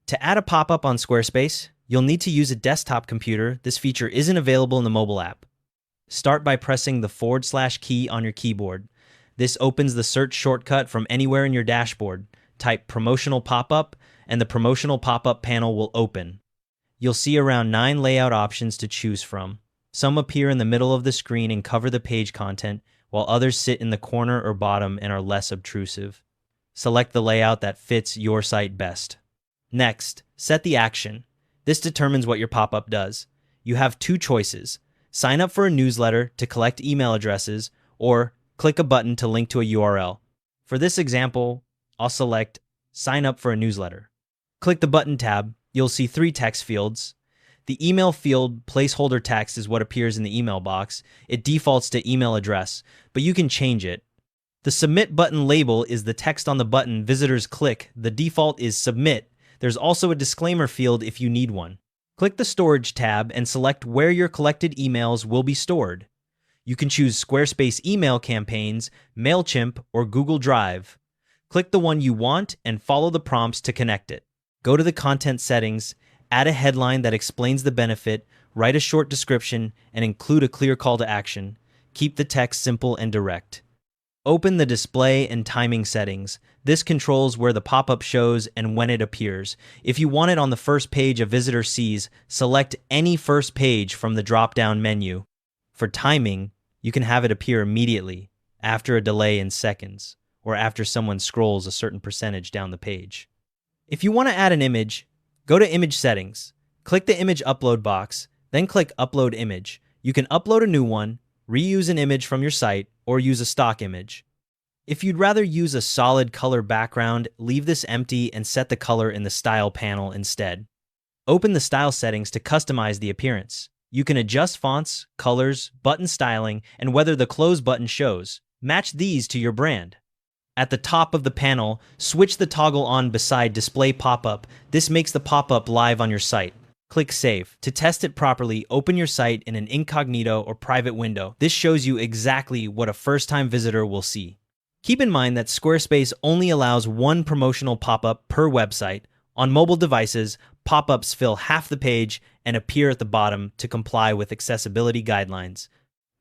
To add a pop-up on Squarespace, you'll need to use a desktop computer. This feature isn't available in the mobile app. Start by pressing the / key on your keyboard. This opens the search shortcut from anywhere in your dashboard. Type promotional pop-up, and the promotional pop-up panel will open. You'll see around 9 layout options to choose from. Some appear in the middle of the screen and cover the page content, while others sit in the corner or bottom and are less obtrusive. Select the layout that fits your site best. Next, set the action. This determines what your pop-up does. You have 2 choices: sign up for a newsletter to collect email addresses, or click a button to link to a URL. For this example, I'll select sign up for a newsletter. Click the button tab. You'll see 3 text fields. The email field placeholder text is what appears in the email box. It defaults to email address, but you can change it. The submit button label is the text on the button visitors click. The default is submit. There's also a disclaimer field if you need one. Click the storage tab and select where your collected emails will be stored. You can choose Squarespace email campaigns, MailChimp, or Google Drive. Click the one you want and follow the prompts to connect it. Go to the content settings, add a headline that explains the benefit, write a short description, and include a clear call to action. Keep the text simple and direct. Open the display and timing settings. This controls where the pop-up shows and when it appears. If you want it on the first page a visitor sees, select any first page from the drop-down menu. For timing, you can have it appear immediately, after a delay in seconds, or after someone scrolls a certain percentage down the page. If you want to add an image, go to Image Settings. Click the Image Upload box, then click Upload Image. You can upload a new one, reuse an image from your site, or use a stock image. If you'd rather use a solid color background, leave this empty and set the color in the Style panel instead. Open the Style settings to customize the appearance. You can adjust fonts, colors, button styling, and whether the close button shows. Match these to your brand. At the top of the panel, switch the toggle on beside Display Pop-up. This makes the pop-up live on your site. Click Save. To test it properly, open your site in an incognito or private window. This shows you exactly what a first-time visitor will see. Keep in mind that Squarespace only allows 1 promotional pop-up per website. On mobile devices, pop-ups fill half the page and appear at the bottom to comply with accessibility guidelines.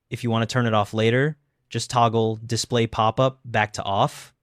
If you want to turn it off later, just toggle Display Pop-up back to off.